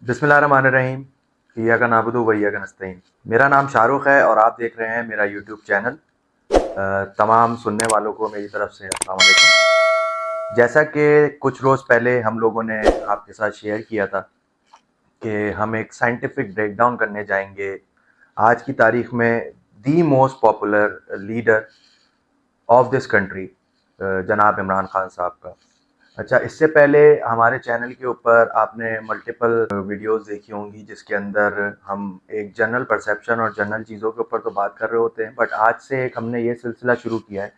बिस्मिल्लाहिर्रहमानिर्रहीम। इय्याका नअबुदु व इय्याका नस्तईन। मेरा नाम शाहरुख है और आप देख रहे हैं मेरा यूट्यूब चैनल। तमाम सुनने वालों को मेरी तरफ से अस्सलाम वालेकुम। जैसा कि कुछ रोज़ पहले हम लोगों ने आपके साथ शेयर किया था कि हम एक साइंटिफिक ब्रेकडाउन करने जाएंगे आज की तारीख में the most popular leader of this country, जनाब इमरान खान साहब का। अच्छा, इससे पहले हमारे चैनल के ऊपर आपने मल्टीपल वीडियोस देखी होंगी जिसके अंदर हम एक जनरल परसेप्शन और जनरल चीज़ों के ऊपर तो बात कर रहे होते हैं, बट आज से एक हमने ये सिलसिला शुरू किया है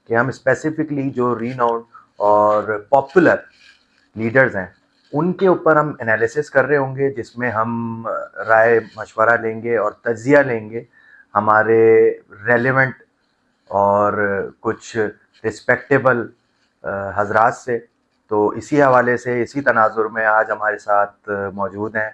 कि हम स्पेसिफिकली जो रीनाउंड और पॉपुलर लीडर्स हैं उनके ऊपर हम एनालिसिस कर रहे होंगे, जिसमें हम राय मशवरा लेंगे और तज्जिया लेंगे हमारे रेलेवेंट और कुछ रिस्पेक्टेबल हजरात से। तो इसी हवाले से इसी तनाजुर में आज हमारे साथ मौजूद हैं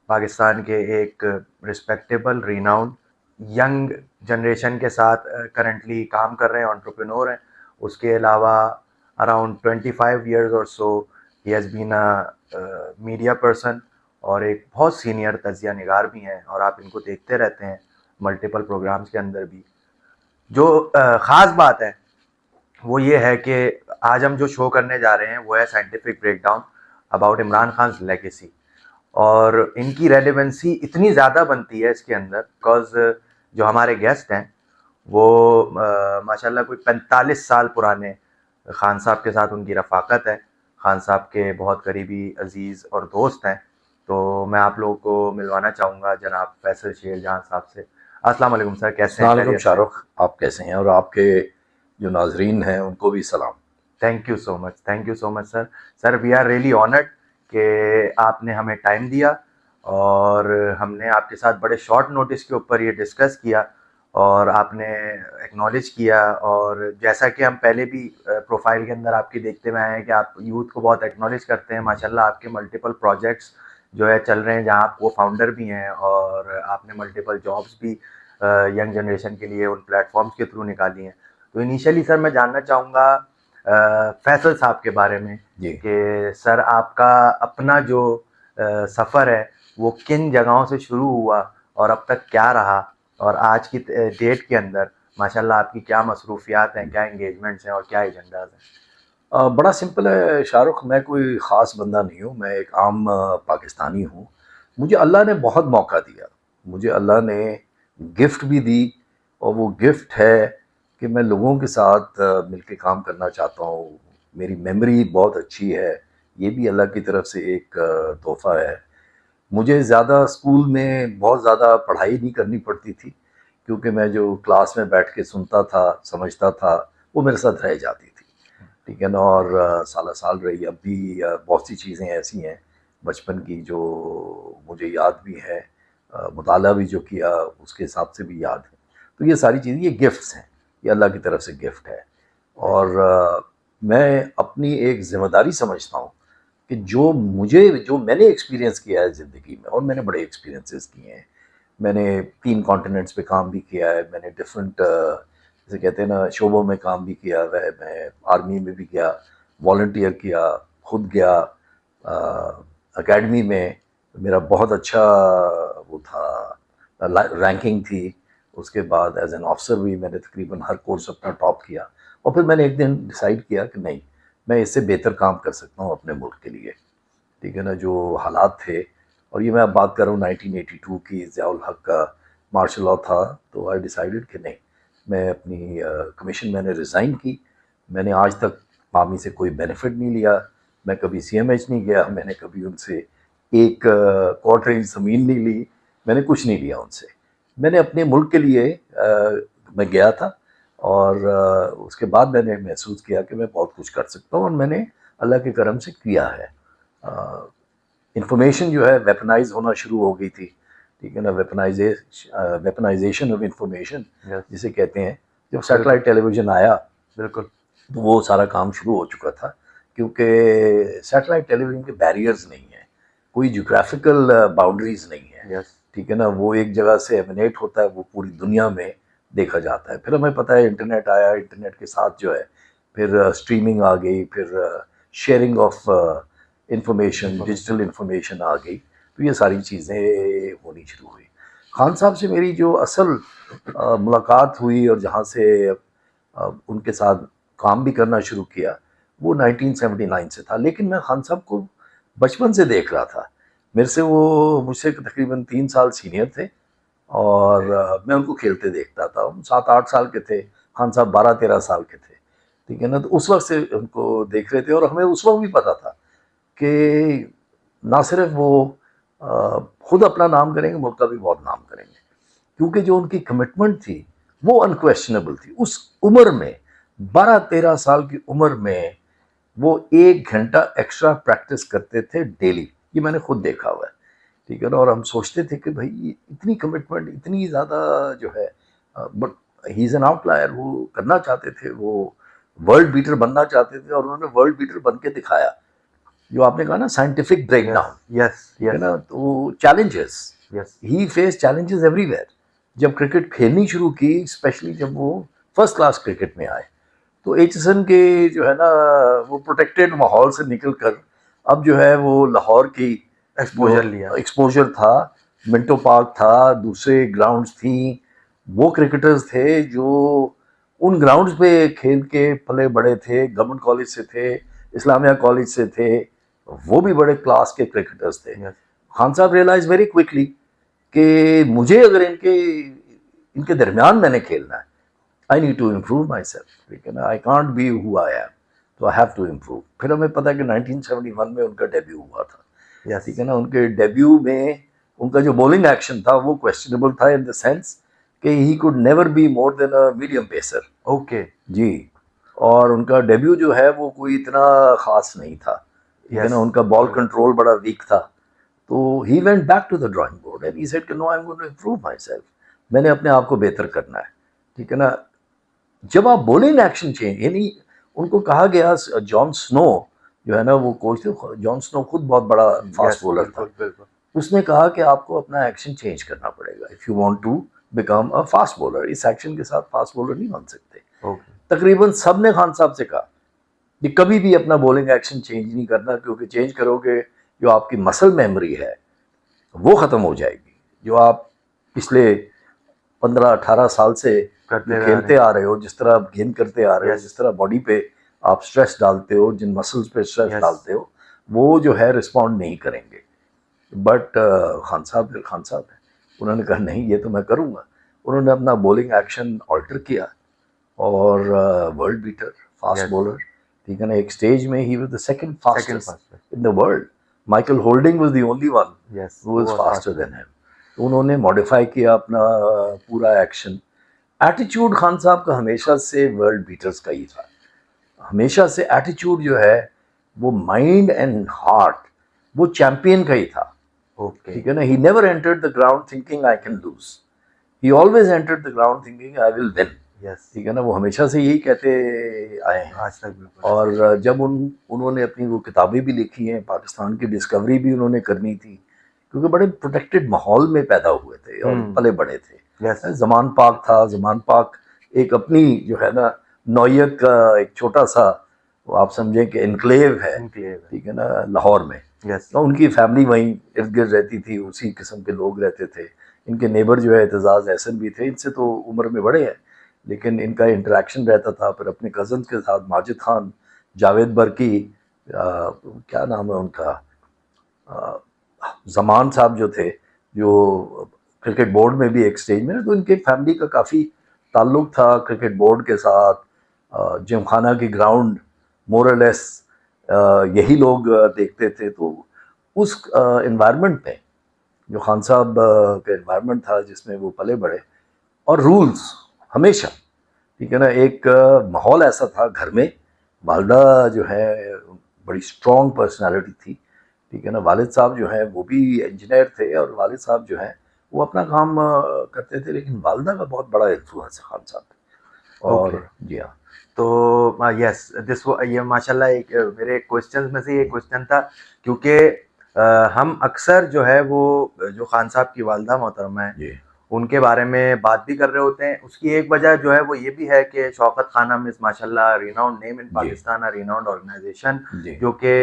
पाकिस्तान के एक रिस्पेक्टेबल रिनाउंड यंग जनरेशन के साथ करंटली काम कर रहे हैं, एंटरप्रेन्योर हैं। उसके अलावा अराउंड 25 ईयर्स और so he has been a media person और एक बहुत सीनियर तजिया निगार भी हैं, और आप इनको देखते रहते हैं मल्टीपल प्रोग्राम्स के अंदर भी। जो ख़ास बात है वो ये है कि आज हम जो शो करने जा रहे हैं वो है scientific breakdown about Imran Khan legacy. और इनकी रेलेवेंसी इतनी ज़्यादा बनती है इसके अंदर बिकॉज जो हमारे गेस्ट हैं वो माशाल्लाह कोई 45 साल पुराने खान साहब के साथ उनकी रफ़ाकत है। खान साहब के बहुत करीबी अजीज़ और दोस्त हैं। तो मैं आप लोगों को मिलवाना चाहूँगा जनाब फैसल शेर जहाँ साहब से। अस्सलाम वालेकुम सर, कैसे हैं? अस्सलाम वालेकुम खैरियत से? शाहरुख, आप कैसे हैं? और आपके जो नाजरीन हैं उनको भी सलाम। Thank you so much, thank you so much sir. Sir we are really honoured कि आपने हमें टाइम दिया और हमने आपके साथ बड़े शॉर्ट नोटिस के ऊपर ये डिस्कस किया और आपने एक्नॉलेज किया। और जैसा कि हम पहले भी प्रोफाइल के अंदर आपकी देखते हुए आए हैं कि आप यूथ को बहुत एक्नॉलेज करते हैं। माशाल्लाह आपके मल्टीपल प्रोजेक्ट्स जो है चल रहे हैं जहां आप को फाउंडर भी हैं, और आपने मल्टीपल जॉब्स भी यंग जनरेशन के लिए उन प्लेटफॉर्म्स के थ्रू निकाली हैं। तो इनिशियली सर मैं जानना चाहूँगा फैसल साहब के बारे में जी, कि सर आपका अपना जो सफ़र है वो किन जगहों से शुरू हुआ और अब तक क्या रहा, और आज की डेट के अंदर माशाल्लाह आपकी क्या मसरूफियात हैं, क्या इंगेजमेंट्स हैं और क्या एजेंडाज हैं? बड़ा सिंपल है शाहरुख, मैं कोई ख़ास बंदा नहीं हूँ, मैं एक आम पाकिस्तानी हूँ। मुझे अल्लाह ने बहुत मौका दिया, मुझे अल्लाह ने गिफ्ट भी दी, और वो गिफ्ट है कि मैं लोगों के साथ मिल के काम करना चाहता हूँ। मेरी मेमोरी बहुत अच्छी है, ये भी अल्लाह की तरफ से एक तोहफ़ा है। मुझे ज़्यादा स्कूल में बहुत ज़्यादा पढ़ाई नहीं करनी पड़ती थी, क्योंकि मैं जो क्लास में बैठ के सुनता था, समझता था, वो मेरे साथ रह जाती थी। ठीक है ना? और साला साल रही। अब भी बहुत सी चीज़ें ऐसी हैं बचपन की जो मुझे याद भी है, मुताला भी जो किया उसके हिसाब से भी याद है। तो ये सारी चीज़ें, ये गिफ्ट्स हैं, ये अल्लाह की तरफ से गिफ्ट है। और मैं अपनी एक ज़िम्मेदारी समझता हूँ कि जो मैंने एक्सपीरियंस किया है ज़िंदगी में, और मैंने बड़े एक्सपीरियंसेस किए हैं। मैंने 3 कॉन्टिनेंट्स पे काम भी किया है, मैंने डिफरेंट जैसे कहते हैं ना शोबों में काम भी किया हुआ है। मैं आर्मी में भी गया, वॉलंटियर किया, खुद गया एकेडमी में। मेरा बहुत अच्छा वो था, रैंकिंग थी। उसके बाद एज एन ऑफिसर भी मैंने तकरीबन हर कोर्स अपना टॉप किया। और फिर मैंने एक दिन डिसाइड किया कि नहीं, मैं इससे बेहतर काम कर सकता हूँ अपने मुल्क के लिए। ठीक है ना? जो हालात थे, और ये मैं अब बात कर रहा हूँ 1982 की, ज़ियाउल हक का मार्शल लॉ था। तो आई डिसाइडेड कि नहीं, मैं अपनी कमीशन मैंने रिज़ाइन की। मैंने आज तक आर्मी से कोई बेनिफिट नहीं लिया, मैं कभी सीएमएच नहीं गया, मैंने कभी उनसे एक क्वार्टर इंच ज़मीन नहीं ली, मैंने कुछ नहीं लिया उनसे। मैंने अपने मुल्क के लिए मैं गया था, और उसके बाद मैंने महसूस किया कि मैं बहुत कुछ कर सकता हूँ, और मैंने अल्लाह के करम से किया है। इंफॉर्मेशन जो है वेपनाइज होना शुरू हो गई थी। ठीक है ना? वेपनाइजेशन ऑफ इंफॉर्मेशन यस, जिसे कहते हैं। जब बिल्कुल सैटेलाइट टेलीविज़न आया बिल्कुल। तो वो सारा काम शुरू हो चुका था, क्योंकि सैटेलाइट टेलीविज़न के बैरियर्स नहीं हैं, कोई ज्योग्राफिकल बाउंड्रीज नहीं है। यस, ठीक है ना? वो एक जगह से एमिनेट होता है, वो पूरी दुनिया में देखा जाता है। फिर हमें पता है इंटरनेट आया, इंटरनेट के साथ जो है फिर स्ट्रीमिंग आ गई, फिर sharing of information, digital information आ गई, तो ये सारी चीज़ें होनी शुरू हुई। खान साहब से मेरी जो असल मुलाकात हुई और जहाँ से उनके साथ काम भी करना शुरू किया, वो 1979 से था। लेकिन मैं खान साहब को बचपन से देख रहा था। वो मुझसे तकरीबन 3 साल सीनियर थे और मैं उनको खेलते देखता था। हम 7-8 साल के थे, खान साहब 12-13 साल के थे, ठीक है ना। तो उस वक्त से उनको देख रहे थे और हमें उस वक्त भी पता था कि ना सिर्फ वो खुद अपना नाम करेंगे, मुल्क का भी बहुत नाम करेंगे, क्योंकि जो उनकी कमिटमेंट थी वो अनक्वेश्चनेबल थी। उस उम्र में, 12-13 साल की उम्र में, वो 1 घंटा एक्स्ट्रा प्रैक्टिस करते थे डेली। ये मैंने खुद देखा हुआ है, ठीक है ना। और हम सोचते थे कि भाई इतनी कमिटमेंट, इतनी ज़्यादा जो है, but he is an outlier. वो करना चाहते थे, वो वर्ल्ड बीटर बनना चाहते थे और उन्होंने वर्ल्ड बीटर बन के दिखाया। जो आपने कहा ना साइंटिफिक ब्रेकडाउन, यस ठीक है यस ना। तो challenges, yes he face challenges everywhere. जब क्रिकेट खेलनी शुरू की, स्पेशली जब वो फर्स्ट क्लास क्रिकेट में आए, तो एचसन के जो है ना, वो प्रोटेक्टेड माहौल से निकल कर अब जो है वो लाहौर की एक्सपोजर लिया। एक्सपोजर था, मिंटो पार्क था, दूसरे ग्राउंड्स थी। वो क्रिकेटर्स थे जो उन ग्राउंड्स पे खेल के पले बड़े थे, गवर्नमेंट कॉलेज से थे, इस्लामिया कॉलेज से थे, वो भी बड़े क्लास के क्रिकेटर्स थे। यस खान साहब रियलाइज वेरी क्विकली कि मुझे अगर इनके दरमियान मैंने खेलना है, I need to improve my self, ठीक है ना। I can't be who I am, तो आई हैव टू इम्प्रूव। फिर हमें पता है कि 1971 में उनका डेब्यू हुआ था, यस ठीक है ना। उनके डेब्यू में उनका जो बॉलिंग एक्शन था वो क्वेश्चनेबल था, इन द सेंस कि he could never be more than a medium pacer. Okay जी। और उनका डेब्यू जो है वो कोई इतना खास नहीं था, ठीक है ना। उनका बॉल कंट्रोल बड़ा वीक था। तो he went back to the drawing board and he said कि no, I am going to improve my self. मैंने अपने आप को बेहतर करना है, ठीक है ना। जब आप बॉलिंग एक्शन चेंज, यानी उनको कहा गया, जॉन स्नो जो है ना वो कोच थे, जॉन स्नो खुद बहुत बड़ा फास्ट बॉलर था। बिल्कुल बिल्कुल उसने कहा कि आपको अपना एक्शन चेंज करना पड़ेगा if you want to become a fast bowler. इस एक्शन के साथ फास्ट बॉलर नहीं बन सकते। ओके तकरीबन सब ने खान साहब से कहा कि कभी भी अपना बॉलिंग एक्शन चेंज नहीं करना, क्योंकि चेंज करोगे जो आपकी मसल मेमोरी है वो ख़त्म हो जाएगी। जो आप पिछले 15-18 साल से करते खेलते आ रहे हो, जिस तरह आप गेंद करते आ रहे हो, Yes. जिस तरह बॉडी पे आप स्ट्रेस डालते हो, जिन मसल्स पे स्ट्रेस Yes. डालते हो, वो जो है रिस्पॉन्ड नहीं करेंगे। बट खान साहब फिर खान साहब है, उन्होंने कहा नहीं, ये तो मैं करूँगा। उन्होंने अपना बॉलिंग एक्शन ऑल्टर किया और world beater, fast Yes. Bowler, ठीक है ना। एक स्टेज में ही was the second Second fastest fastest. In the world. Michael Holding was the only one Yes. Who was वो फास्टर faster. Then him. तो उन्होंने मॉडिफाई किया अपना पूरा एक्शन। एटीट्यूड खान साहब का हमेशा से वर्ल्ड बीटर्स का ही था। हमेशा से एटीट्यूड जो है वो माइंड एंड हार्ट वो चैंपियन का ही था, Okay. ठीक है ना। He never entered the ground thinking I can lose, he always entered the ground thinking I will win, Yes. ठीक है ना। वो हमेशा से यही कहते आए हैं। आज तक बिल्कुल। और जब उन्होंने अपनी वो किताबें भी लिखी हैं, पाकिस्तान की डिस्कवरी भी उन्होंने करनी थी, क्योंकि बड़े प्रोटेक्टेड माहौल में पैदा हुए थे और पले बड़े थे। Yes. जमान पाक था, जमान पाक एक अपनी जो है ना नौयत का एक छोटा सा, वो आप समझें कि इनक्लेव है, Enclave है। ठीक है ना, लाहौर में। Yes. तो उनकी फैमिली वहीं इर्द गिर्द रहती थी, उसी किस्म के लोग रहते थे। इनके नेबर जो है एतजाज़ एहसन भी थे, इनसे तो उम्र में बड़े हैं, लेकिन इनका इंटरेक्शन रहता था। फिर अपने कज़न्स के साथ माजिद खान, जावेद बर्की, क्या नाम है उनका, जमान साहब जो थे, जो क्रिकेट बोर्ड में भी एक स्टेज में, तो इनके फैमिली का काफ़ी ताल्लुक था क्रिकेट बोर्ड के साथ। जिमखाना की ग्राउंड मोरलेस यही लोग देखते थे। तो उस इन्वायरमेंट में जो खान साहब का इन्वायरमेंट था जिसमें वो पले बड़े, और रूल्स हमेशा, ठीक है ना। एक माहौल ऐसा था घर में, वालदा जो है बड़ी स्ट्रॉन्ग पर्सनालिटी थी, ठीक है ना। वालिद साहब जो हैं वो भी इंजीनियर थे और वालिद साहब जो हैं वो अपना काम करते थे, लेकिन वालदा का बहुत बड़ा इन्फ्लुएंस है खान साहब पे। और जी हाँ, तो यस दिस ये माशाल्लाह एक मेरे क्वेश्चंस में से ये क्वेश्चन था, क्योंकि हम अक्सर जो है वो जो खान साहब की वालदा मोहतरमा है जी उनके बारे में बात भी कर रहे होते हैं। उसकी एक वजह जो है वो ये भी है कि शौकत खानम इज़ माशाल्लाह रिनाउंड नेम इन जी पाकिस्तान, अ रिनाउंड ऑर्गेनाइजेशन जी जो कि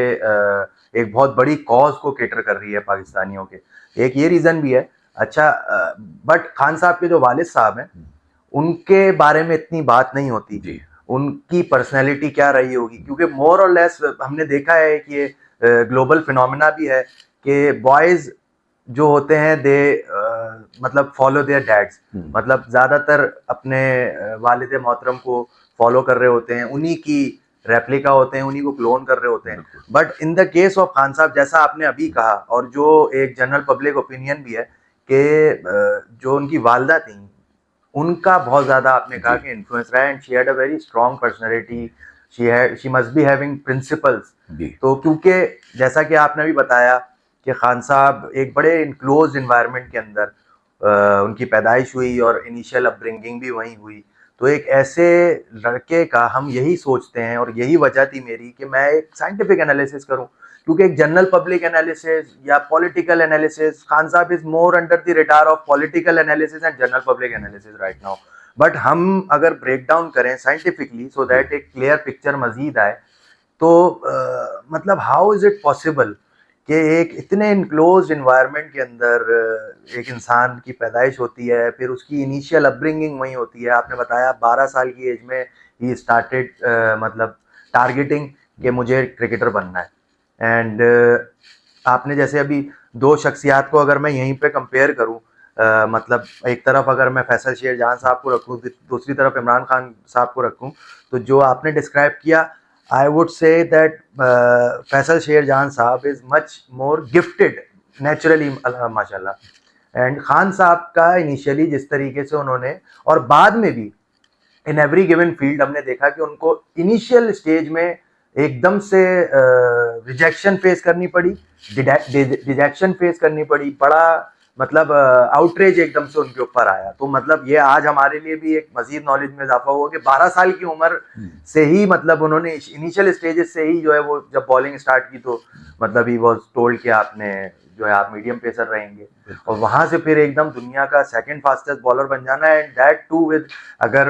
एक बहुत बड़ी कॉज को केटर कर रही है पाकिस्तानियों के। एक ये रीज़न भी है। अच्छा, बट खान साहब के जो वालिद साहब हैं उनके बारे में इतनी बात नहीं होती। जी उनकी पर्सनैलिटी क्या रही होगी, क्योंकि मोर और लेस हमने देखा है कि ये ग्लोबल फिनोमेना भी है कि बॉयज़ जो होते हैं दे मतलब फॉलो देयर डैड्स, मतलब ज़्यादातर अपने वालिद मोहतरम को फॉलो कर रहे होते हैं, उन्हीं की रेप्लिका होते हैं, उन्हीं को क्लोन कर रहे होते हैं। बिल्कुल but in the case of Khan साहब, जैसा आपने अभी कहा और जो एक जनरल पब्लिक ओपिनियन भी है कि जो उनकी वालदा थी उनका बहुत ज़्यादा आपने कहा जी कि इन्फ्लुएंस रहा है, and she had a very strong personality, she must be having principles. जी तो क्योंकि जैसा कि आपने भी बताया कि खान साहब एक बड़े इनक्लोज इन्वायरमेंट के अंदर उनकी पैदाइश हुई और इनिशियल अपब्रिंगिंग भी वहीं हुई, तो एक ऐसे लड़के का हम यही सोचते हैं, और यही वजह थी मेरी कि मैं एक साइंटिफिक एनालिसिस करूं, क्योंकि एक जनरल पब्लिक एनालिसिस या political analysis, Khan sahab is more under the radar of political analysis and general public analysis right now. But हम अगर ब्रेक डाउन करें साइंटिफिकली सो जी दैट एक क्लियर पिक्चर मजीद आए, तो मतलब हाउ इज इट पॉसिबल कि एक इतने इनक्लोज इन्वायरमेंट के अंदर एक इंसान की पैदाइश होती है, फिर उसकी इनिशियल अपब्रिंगिंग वहीं होती है। आपने बताया 12 साल की एज में ही स्टार्टेड मतलब टारगेटिंग कि मुझे क्रिकेटर बनना है। एंड आपने जैसे अभी दो शख्सियात को अगर मैं यहीं पे कंपेयर करूं, मतलब एक तरफ अगर मैं फैसल शेर जहां साहब को रखूं, दूसरी तरफ इमरान खान साहब को रखूं, तो जो आपने डिस्क्राइब किया, I would say that Faisal Sher Jahan साहब is much more gifted naturally, माशाल्लाह। एंड खान साहब का इनिशियली जिस तरीके से उन्होंने, और बाद में भी इन एवरी गिवन फील्ड हमने देखा कि उनको इनिशियल स्टेज में एकदम से रिजेक्शन फेस करनी पड़ी, डिजेक्शन फेस करनी पड़ी, बड़ा मतलब आउटरेज एकदम से उनके ऊपर आया। तो मतलब ये आज हमारे लिए भी एक मजीद नॉलेज में इजाफा हुआ कि 12 साल की उम्र से ही मतलब उन्होंने इनिशियल स्टेजेस से ही जो है वो जब बॉलिंग स्टार्ट की, तो मतलब ही वॉज टोल्ड कि आपने जो है आप मीडियम पेसर रहेंगे, और वहां से फिर एकदम दुनिया का सेकंड फास्टेस्ट बॉलर बन जाना, एंड दैट टू विद, अगर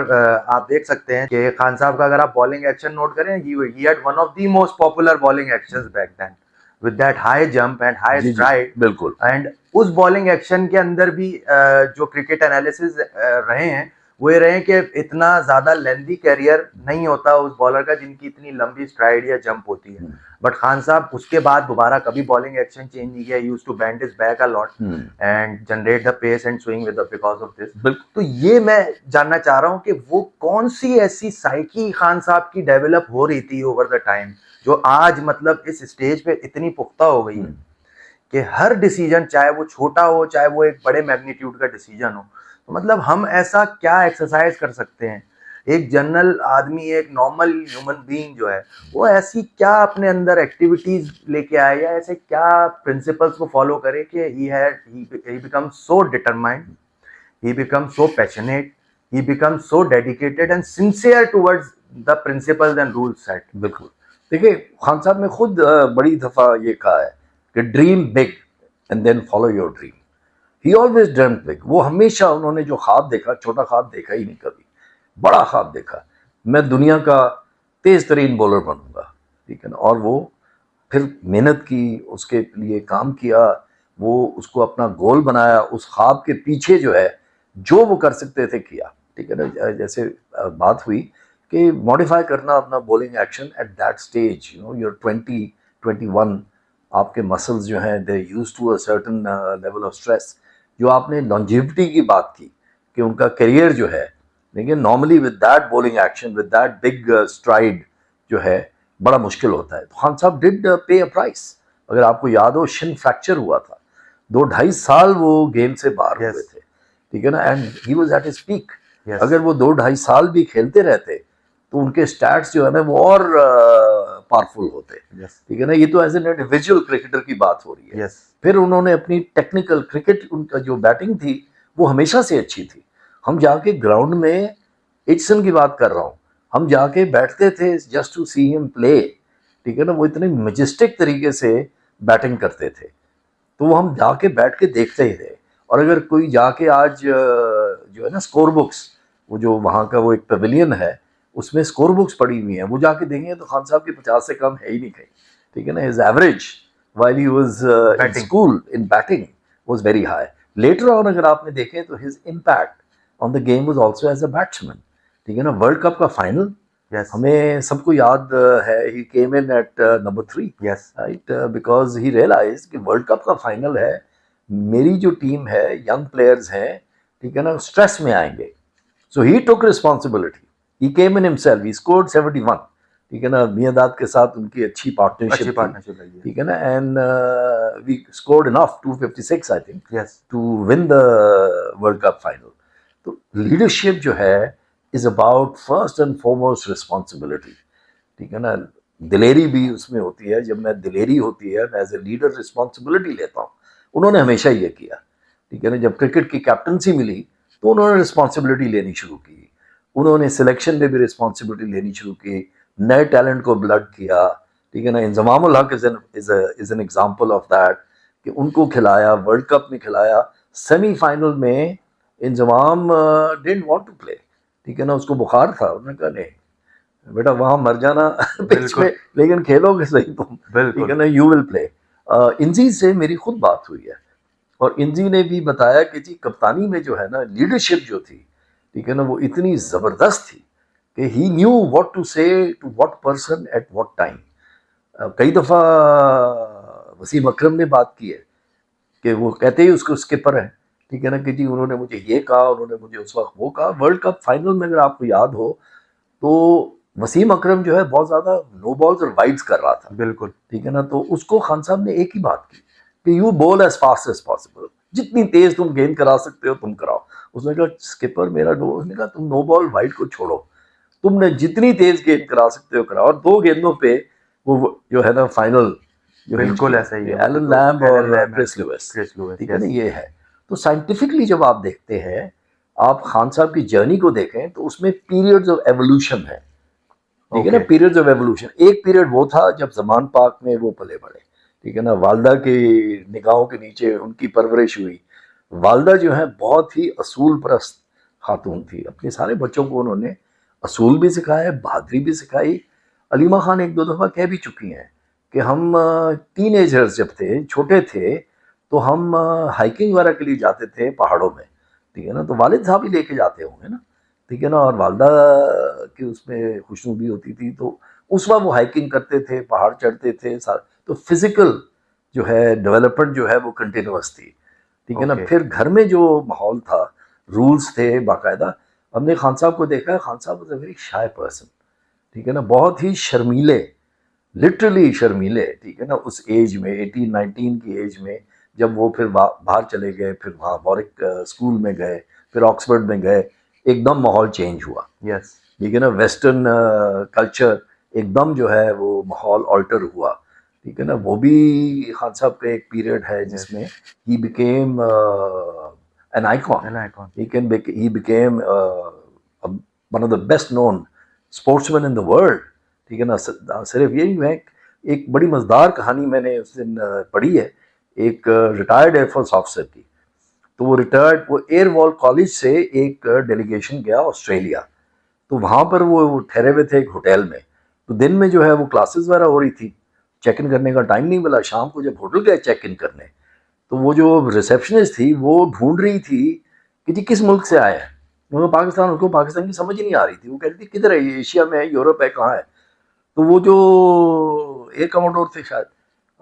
आप देख सकते हैं कि खान साहब का अगर आप बॉलिंग एक्शन नोट करें, he had one of the most popular bowling actions back then with that high jump and high जी जी स्ट्राइड। बिल्कुल एंड उस बॉलिंग एक्शन के अंदर भी जो क्रिकेट एनालिसिस रहे हैं वो ये रहे हैं कि इतना ज्यादा लेंथी कैरियर नहीं होता उस बॉलर का जिनकी इतनी लंबी स्ट्राइड या जंप होती है। बट खान साहब उसके बाद दोबारा कभी बॉलिंग एक्शन चेंज नहीं किया, used to bend his back a lot and generate the pace and swing with because of this. बिल्कुल तो ये मैं जानना चाह रहा हूँ कि वो कौन सी ऐसी साइकी खान साहब की डेवलप हो रही थी ओवर द टाइम, जो आज मतलब इस स्टेज पे इतनी पुख्ता हो गई है कि हर डिसीजन, चाहे वो छोटा हो चाहे वो एक बड़े मैग्नीट्यूड का डिसीजन हो, तो मतलब हम ऐसा क्या एक्सरसाइज कर सकते हैं, एक जनरल आदमी, एक नॉर्मल ह्यूमन बीइंग जो है वो ऐसी क्या अपने अंदर एक्टिविटीज लेके आए, या ऐसे क्या प्रिंसिपल्स को फॉलो करे कि he become so determined, he becomes so passionate, he becomes so dedicated and sincere towards the principles and rules set. बिल्कुल। देखिए खान साहब ने खुद बड़ी दफ़ा ये कहा है कि dream big and then follow your dream. He always dreamed big. वो हमेशा उन्होंने जो ख्वाब देखा, छोटा ख्वाब देखा ही नहीं कभी, बड़ा ख्वाब देखा, मैं दुनिया का तेज़ तरीन बॉलर बनूंगा, ठीक है ना। और वो फिर मेहनत की, उसके लिए काम किया, वो उसको अपना गोल बनाया, उस ख्वाब के पीछे जो है जो वो कर सकते थे किया, ठीक है ना। जैसे बात हुई कि मॉडिफाई करना अपना bowling action at that stage, you know your 20-21, आपके मसल्स जो हैं they use to a certain level of stress. जो आपने लॉन्जिविटी की बात की कि उनका करियर जो है, लेकिन normally with that bowling action, with that big STRIDE जो है बड़ा मुश्किल होता है। तो खान साहब डिड पे अ प्राइस। अगर आपको याद हो, शिन फ्रैक्चर हुआ था, 2-2.5 साल वो गेम से बाहर हुए थे, ठीक है ना। And he was at his peak. अगर वो 2-2.5 साल भी खेलते रहते तो उनके स्टैट्स जो है ना वो और पावरफुल होते, ठीक है ना। ये तो एज एन इंडिविजुअल क्रिकेटर की बात हो रही है। फिर उन्होंने अपनी टेक्निकल क्रिकेट, उनका जो बैटिंग थी वो हमेशा से अच्छी थी। हम जाके ग्राउंड में, एचसन की बात कर रहा हूँ, हम जाके बैठते थे just to see him play, ठीक है ना। वो इतने मैजेस्टिक तरीके से बैटिंग करते थे, तो वो हम जाके बैठ के देखते ही थे। और अगर कोई जाके आज जो है ना स्कोर बुक्स, वो जो वहाँ का वो एक पेविलियन है उसमें स्कोर बुक्स पड़ी हुई हैं, वो जाके देखेंगे तो खान साहब की 50 से कम है ही नहीं कहीं, ठीक है ना. His average while he was in Batting. school in batting was very high. Later on अगर आपने देखें तो his impact on the game was also as a batsman. ठीक है ना. वर्ल्ड कप का फाइनल Yes. हमें सबको याद है. he came in at number 3. Yes. Right, because he realized कि वर्ल्ड कप का फाइनल है, मेरी जो टीम है, यंग प्लेयर्स हैं, ठीक है ना, स्ट्रेस में आएंगे. So he took responsibility. He came in himself. He scored 71. ठीक है ना. मियांदाद के साथ उनकी अच्छी पार्टनरशिप रही, ठीक है ना. And we scored enough 256 I think yes, to win the world cup final. तो लीडरशिप जो है is about first and foremost responsibility. ठीक है ना. दिलेरी भी उसमें होती है. जब मैं दिलेरी होती है, मैं एज ए लीडर रिस्पॉन्सिबिलिटी लेता हूँ. उन्होंने हमेशा ये किया. ठीक है ना. जब क्रिकेट की कैप्टनसी मिली तो उन्होंने रिस्पॉन्सिबिलिटी लेनी शुरू की. उन्होंने सिलेक्शन में भी रिस्पॉन्सिबिलिटी लेनी शुरू की. नए टैलेंट को ब्लड किया. ठीक है ना. Inzamam ul Haq is an example of that कि उनको खिलाया, वर्ल्ड कप में खिलाया. सेमीफाइनल में Inzamam didn't want to play. ठीक है ना. उसको बुखार था. उन्होंने कहा नहीं बेटा, वहां मर जाना पिच में, लेकिन खेलोगे सही तुम. ठीक है ना. You will play. इंजी से मेरी खुद बात हुई है और इंजी ने भी बताया कि जी कप्तानी में जो है ना, लीडरशिप जो थी, ठीक है ना, वो इतनी जबरदस्त थी कि he knew what to say to what person at what time. कई दफ़ा वसीम अकरम ने बात की है कि वो कहते ही उसको स्किपर है. ठीक है ना. कि जी उन्होंने मुझे ये कहा, उन्होंने मुझे उस वक्त वो कहा. वर्ल्ड कप फाइनल में अगर आपको याद हो तो वसीम अकरम जो है बहुत ज़्यादा नो बॉल्स और वाइड्स कर रहा था. बिल्कुल. ठीक है ना. तो उसको खान साहब ने एक ही बात की कि you bowl as fast as possible. जितनी तेज तुम गेंद करा सकते हो तुम कराओ. उसने कहा स्किपर मेरा उसने कहा तुम नो बॉल वाइड को छोड़ो, तुमने जितनी तेज गेंद करा सकते हो कराओ. और 2 गेंदों पे वो जो है ना फाइनल जो बिल्कुल ऐसा ही है. एलन लैम्ब और क्रिस लुइस. ठीक है ना. ये है. तो साइंटिफिकली जब आप देखते हैं, आप खान साहब की जर्नी को देखें तो उसमें पीरियड्स ऑफ एवोल्यूशन है. ठीक है ना. Periods of evolution. एक पीरियड वो था जब जमान पाक में वो पले बड़े. ठीक है ना. वालदा की निगाहों के नीचे उनकी परवरिश हुई. वालदा जो है बहुत ही असूल परस्त खातून थी. अपने सारे बच्चों को उन्होंने असूल भी सिखाया, बहादुरी भी सिखाई. अलीमा खान 1-2 दफ़ा कह भी चुकी हैं कि हम टीनेजर्स जब थे, छोटे थे, तो हम हाइकिंग वगैरह के लिए जाते थे पहाड़ों में. ठीक है ना. तो वालिद साहब ही लेके जाते होंगे ना. ठीक है ना. और वालदा की उसमें खुशनुदी होती थी. तो उस वक्त वो हाइकिंग करते थे, पहाड़ चढ़ते थे. तो फिजिकल जो है डेवलपमेंट जो है वो कंटिन्यूअस थी. ठीक है ना. फिर घर में जो माहौल था, रूल्स थे बाकायदा. हमने खान साहब को देखा है. खान साहब was a very shy person. ठीक है ना. बहुत ही शर्मीले, लिटरली शर्मीले. ठीक है ना. उस एज में 18-19 की एज में जब वो फिर बाहर चले गए, फिर वहाँ वॉरिक स्कूल में गए, फिर ऑक्सफोर्ड में गए, एकदम माहौल चेंज हुआ. यस. ठीक है ना. वेस्टर्न कल्चर एकदम जो है वो माहौल ऑल्टर हुआ. ठीक है ना. वो भी खान साहब का एक पीरियड है जिसमें he became an icon. he became one of the best known sportsmen in the world. ठीक है ना. सिर्फ यही मैं एक बड़ी मजेदार कहानी मैंने उस दिन पढ़ी है. एक रिटायर्ड एयरफोर्स ऑफिसर की. तो वो एयर वॉल कॉलेज से एक डेलीगेशन गया ऑस्ट्रेलिया. तो वहाँ पर वो ठहरे हुए थे एक होटल में. तो दिन में जो है वो क्लासेस वगैरह हो रही थी. चेक इन करने का टाइम नहीं मिला. शाम को जब होटल गए चेक इन करने, तो वो जो रिसेप्शनिस्ट थी वो ढूंढ रही थी कि जी किस मुल्क से आए हैं. उनको पाकिस्तान, उसको पाकिस्तान की समझ ही नहीं आ रही थी. वो कह रही थी किधर है ये, एशिया में है, यूरोप है, कहाँ है. तो वो जो एक कमोडोर थे शायद,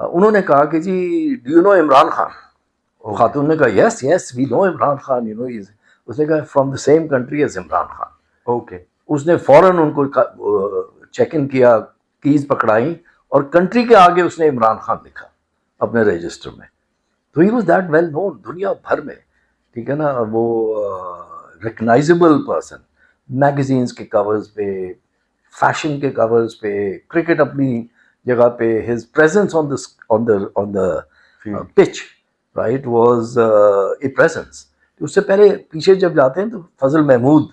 उन्होंने कहा कि जी do you know Imran Khan. खातून ने कहा yes yes we know Imran Khan, you know. उसने कहा from the same country as Imran Khan. Okay. उसने फौरन उनको चेक इन किया, कीज पकड़ाई और कंट्री के आगे उसने इमरान खान लिखा अपने रजिस्टर में. तो he was that well known दुनिया भर में. ठीक है ना. वो रिकग्नाइजेबल पर्सन. मैगजीन्स के कवर्स पे, फैशन के कवर्स पे, क्रिकेट अपनी जगह पे, his presence on the pitch right was a presence. उससे पहले पीछे जब जाते हैं तो फजल महमूद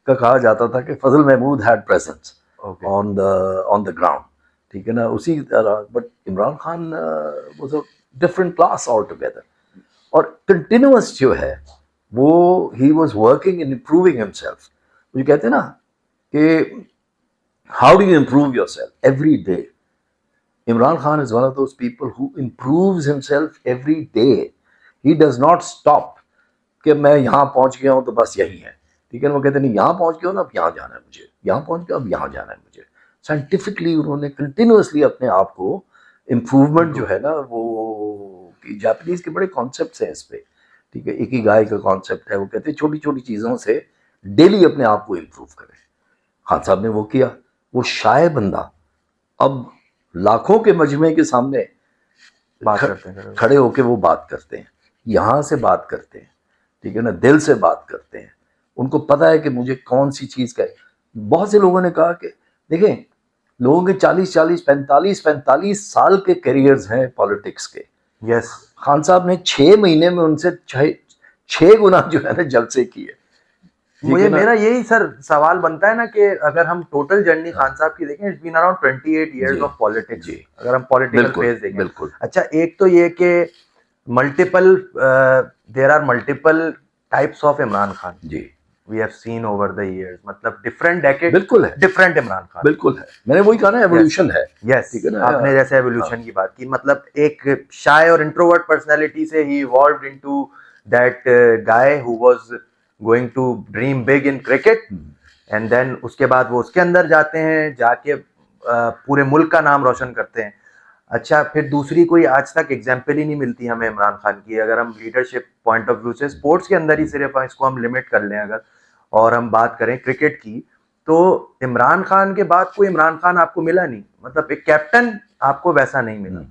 का कहा जाता था कि Fazal Mahmood had presence on the ground. ठीक है ना. उसी तरह but Imran Khan was a different class all together. और कंटिन्यूअस जो है वो he was working in improving himself. मुझे कहते हैं ना कि how do you improve yourself every day. Imran Khan is one of those people who improves himself every day. He does not stop कि मैं यहाँ पहुंच गया हूँ तो बस यही है, ठीक है ना। वो कहते नहीं, यहाँ पहुंच गया हूँ ना, अब यहाँ जाना है मुझे, यहाँ पहुंच गया अब यहाँ जाना है मुझे। साइंटिफिकली उन्होंने कंटिन्यूअसली अपने आप को इम्प्रूवमेंट जो है ना वो, कि जापानीज के बड़े कॉन्सेप्ट हैं इस पे, ठीक है। इकिगाई का कॉन्सेप्ट है, वो कहते हैं छोटी छोटी चीज़ों से डेली अपने आप को इम्प्रूव करें। खान साहब ने वो किया। वो शाय बंदा अब लाखों के मजमे के सामने बात करते हैं, खड़े होके वो बात करते हैं, यहाँ से बात करते हैं, ठीक है ना, दिल से बात करते हैं। उनको पता है कि मुझे कौन सी चीज़ का। बहुत से लोगों ने कहा कि देखें, लोगों के 40-40, 45-45 साल के करियर्स हैं पॉलिटिक्स के। यस, खान साहब ने 6 महीने में उनसे 6 गुना जो है ना जलसे किए। मुझे मेरा यही सर सवाल बनता है ना कि अगर हम टोटल जर्नी खान साहब की देखें, it's been around 28 years of politics. अगर हम पॉलिटिकल फेज देखें, बिल्कुल। अच्छा, एक तो ये कि multiple there are multiple types of Imran Khan ji, we have seen over the years, मतलब डिफरेंट डेकेड, बिल्कुल है, डिफरेंट इमरान खान, बिल्कुल है। मैंने वही कहा ना, एवोल्यूशन है। यस, ठीक है ना, आपने जैसे एवोल्यूशन की बात की, मतलब एक शाय और इंट्रोवर्ट पर्सनालिटी से he evolved into that guy who was going to dream big in cricket, and then उसके बाद वो उसके अंदर जाते हैं, जाके पूरे मुल्क का नाम रोशन करते हैं। अच्छा, फिर दूसरी कोई आज तक एग्जाम्पल ही नहीं मिलती हमें इमरान खान की, अगर हम लीडरशिप पॉइंट ऑफ व्यू से स्पोर्ट्स के अंदर ही सिर्फ इसको हम लिमिट कर लें अगर, और हम बात करें क्रिकेट की, तो इमरान खान के बाद कोई इमरान खान आपको मिला नहीं, मतलब एक कैप्टन आपको वैसा नहीं मिला।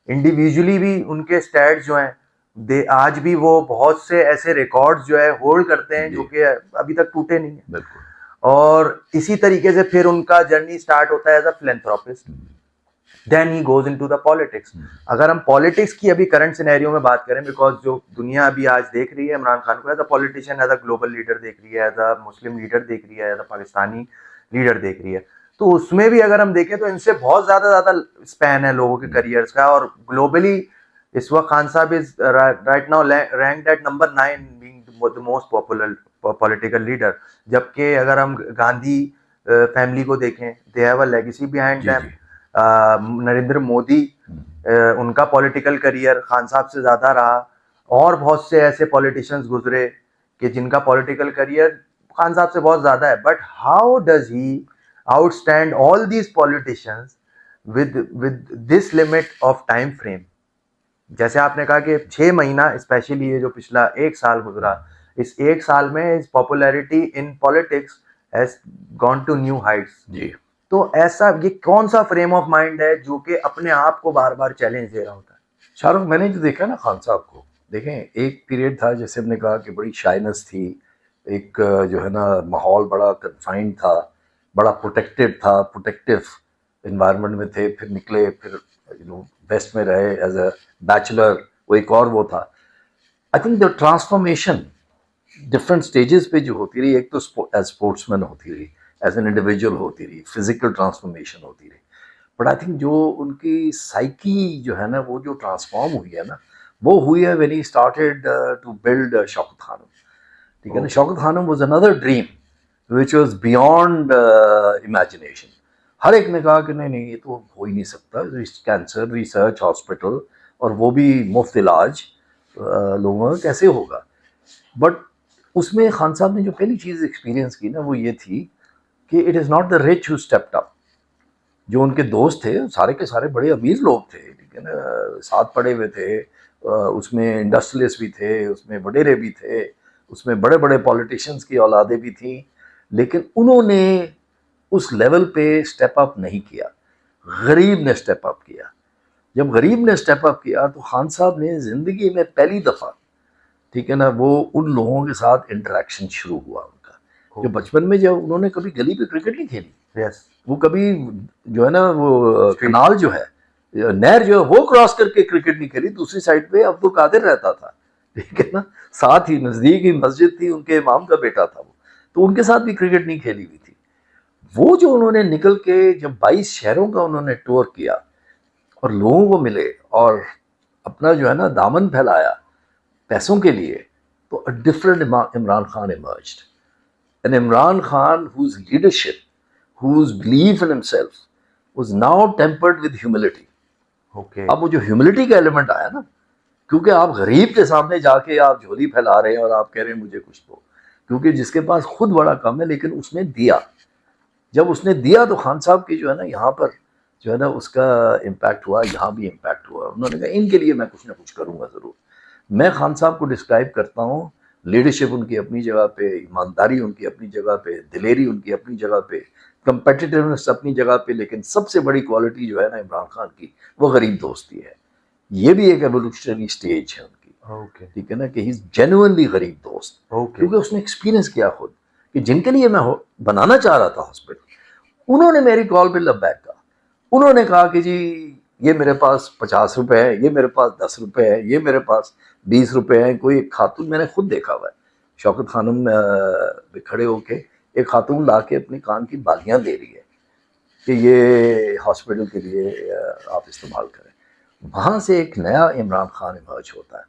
इंडिविजुअली भी उनके स्टैट्स जो हैं, दे आज भी वो बहुत से ऐसे रिकॉर्ड्स जो है होल्ड करते हैं जो कि अभी तक टूटे नहीं है। बिल्कुल। और इसी तरीके से फिर उनका जर्नी स्टार्ट होता है as a philanthropist, then he goes into the politics. अगर हम पॉलिटिक्स की अभी करंट सिनेरियो में बात करें, बिकॉज जो दुनिया अभी आज देख रही है इमरान खान को as a politician, as a global leader देख रही है, एज अ मुस्लिम लीडर देख रही है, एज अ पाकिस्तानी लीडर देख रही है, तो उसमें भी अगर हम देखें तो इनसे बहुत ज्यादा स्पैन है लोगों के करियर्स का। और ग्लोबली इस वक्त Khan sahab is right now ranked at number 9 being the most popular political leader, जबकि अगर हम गांधी फैमिली को देखें, they have a legacy behind them. Narendra Modi, उनका पॉलिटिकल करियर खान साहब से ज्यादा रहा, और बहुत से ऐसे पॉलिटिशियंस गुजरे कि जिनका पॉलिटिकल करियर खान साहब से बहुत ज्यादा है, but how does he outstand all these politicians with this limit of time frame. जैसे आपने कहा कि 6 महीना, स्पेशली ये जो पिछला 1 साल गुजरा, इस 1 साल में इस popularity in politics has gone to new heights जी। तो ऐसा ये कौन सा फ्रेम ऑफ माइंड है जो कि अपने आप को बार बार चैलेंज दे रहा होता है? शाहरुख, मैंने जो देखा ना खान साहब को, देखें एक पीरियड था जैसे हमने कहा कि बड़ी शाइनेस थी, एक जो है ना माहौल बड़ा कन्फाइंड था, बड़ा प्रोटेक्टेड था, प्रोटेक्टिव इन्वायरमेंट में थे, फिर निकले, फिर वेस्ट में रहे एज अ बैचलर, वो एक और वो था। I think the transformation different stages पे जो होती रही, एक तो एज स्पोर्ट्समैन होती रही, एज एन इंडिविजुअल होती रही, फिजिकल ट्रांसफॉर्मेशन होती रही, बट आई थिंक जो उनकी साइकी जो है ना वो जो ट्रांसफॉर्म हुई है ना, वो हुई है when he started to build Shaukat Khanum. ठीक है ना, Shaukat Khanum was another dream which was beyond imagination. हर एक ने कहा कि नहीं नहीं, ये तो हो ही नहीं सकता, कैंसर रिसर्च हॉस्पिटल और वो भी मुफ्त इलाज लोगों का कैसे होगा। बट उसमें खान साहब ने जो पहली चीज़ एक्सपीरियंस की ना वो ये थी कि it is not the rich who stepped up. जो उनके दोस्त थे सारे के सारे बड़े अमीर लोग थे, ठीक है ना, साथ पढ़े हुए थे, उसमें इंडस्ट्रियलिस्ट भी थे, उसमें वडेरे भी थे, उसमें बड़े बड़े पॉलिटिशियंस की औलादे भी थी, लेकिन उन्होंने उस लेवल पे स्टेप अप नहीं किया। गरीब ने स्टेप अप किया। जब गरीब ने स्टेप अप किया तो खान साहब ने ज़िंदगी में पहली दफ़ा, ठीक है ना, वो उन लोगों के साथ इंटरेक्शन शुरू हुआ उनका, जो बचपन में जब उन्होंने कभी गली पे क्रिकेट नहीं खेली, यस, वो कभी जो है ना वो कनाल जो है, नहर जो है वो क्रॉस करके क्रिकेट नहीं खेली, दूसरी साइड पे अब्दुल कादिर रहता था, ठीक है ना, साथ ही नज़दीक ही मस्जिद थी, उनके इमाम का बेटा था वो, तो उनके साथ भी क्रिकेट नहीं खेली हुई थी। वो जो उन्होंने निकल के जब 22 शहरों का उन्होंने टूर किया और लोगों को मिले और अपना जो है ना दामन फैलाया, पैसों के लिए, तो a different Imran Khan emerged. An Imran Khan whose leadership, whose belief in himself was now tempered with humility. Okay अब वो जो ह्यूमिलिटी का एलिमेंट आया ना, क्योंकि आप गरीब के सामने जाके आप झोली फैला रहे हैं और आप कह रहे हैं मुझे कुछ दो, क्योंकि जिसके पास खुद बड़ा कम है लेकिन उसने दिया, जब उसने दिया तो खान साहब की जो है ना यहाँ पर जो है ना उसका इम्पैक्ट हुआ, यहाँ भी इम्पैक्ट हुआ। उन्होंने कहा इनके लिए मैं कुछ ना कुछ करूँगा ज़रूर। मैं खान साहब को डिस्क्राइब करता हूँ, लीडरशिप उनकी अपनी जगह पे, ईमानदारी उनकी अपनी जगह पे, दिलेरी उनकी अपनी जगह पे, कंपेटिटिवनेस अपनी जगह पे, लेकिन सबसे बड़ी क्वालिटी जो है ना इमरान खान की, वो गरीब दोस्ती है। ये भी एक एवोल्यूशनरी स्टेज है उनकी, ओके ठीक है ना, कि ही इज जेन्युइनली गरीब दोस्त, ओके क्योंकि उसने एक्सपीरियंस किया खुद कि जिनके लिए मैं बनाना चाह रहा था हॉस्पिटल, उन्होंने मेरी कॉल पे लबैक कहा। उन्होंने कहा कि जी ये मेरे पास 50 रुपए है, ये मेरे पास 10 रुपए है, ये मेरे पास 20 रुपए है। कोई खातून मैंने खुद देखा हुआ है, शौकत खानम में खड़े होके एक खातून ला के अपनी कान की बालियां दे रही है कि ये हॉस्पिटल के लिए आप इस्तेमाल करें। वहाँ से एक नया इमरान खान इमर्ज होता है,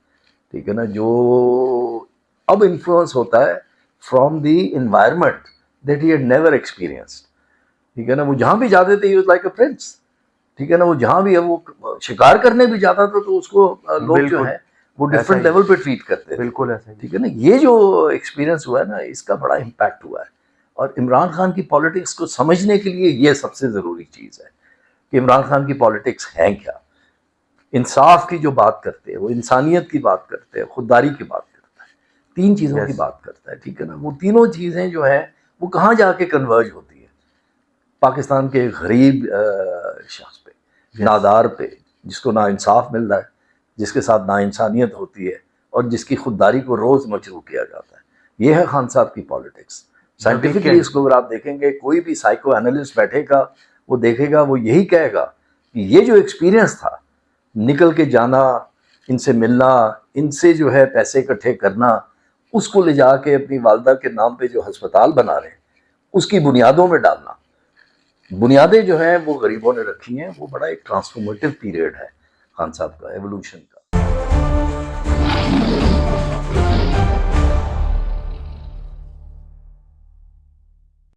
ठीक है ना, जो अब इन्फ्लुएंस होता है from the environment that he had never experienced, ठीक है ना। वो जहाँ भी जाते थे he was like a prince, ठीक है ना। वो जहाँ भी है, वो शिकार करने भी जाता था तो उसको लोग जो बिल्कुल, है वो ऐसा डिफरेंट ही। लेवल पे ट्रीट करते थे, बिल्कुल ऐसा ही। ठीक है ना। ये जो एक्सपीरियंस हुआ है ना, इसका बड़ा इम्पैक्ट हुआ है। और इमरान खान की पॉलिटिक्स को समझने के लिए ये सबसे ज़रूरी चीज़ है कि इमरान खान की पॉलिटिक्स हैं क्या। इंसाफ की जो बात करते हैं, वो इंसानियत की बात करते हैं, खुददारी की बात करता है, तीन चीज़ों की Yes. बात करता है, ठीक है ना। वो तीनों चीज़ें जो हैं वो कहाँ जाके कन्वर्ज होती है, पाकिस्तान के गरीब शख्स पे, नादार पे, जिसको ना इंसाफ मिल रहा है, जिसके साथ ना इंसानियत होती है और जिसकी खुददारी को रोज़ मशरू किया जाता है। ये है खान साहब की पॉलिटिक्स। साइंटिफिकली इसको अगर आप देखेंगे, कोई भी साइको एनालिस्ट बैठेगा, वो देखेगा, वो यही कहेगा कि ये जो एक्सपीरियंस था, निकल के जाना, इनसे मिलना, इनसे जो है पैसे इकट्ठे करना, उसको ले जाके अपनी वालदा के नाम पे जो अस्पताल बना रहे हैं उसकी बुनियादों में डालना, बुनियादें जो हैं वो गरीबों ने रखी हैं। वो बड़ा एक ट्रांसफॉर्मेटिव पीरियड है खान साहब का, एवोल्यूशन का।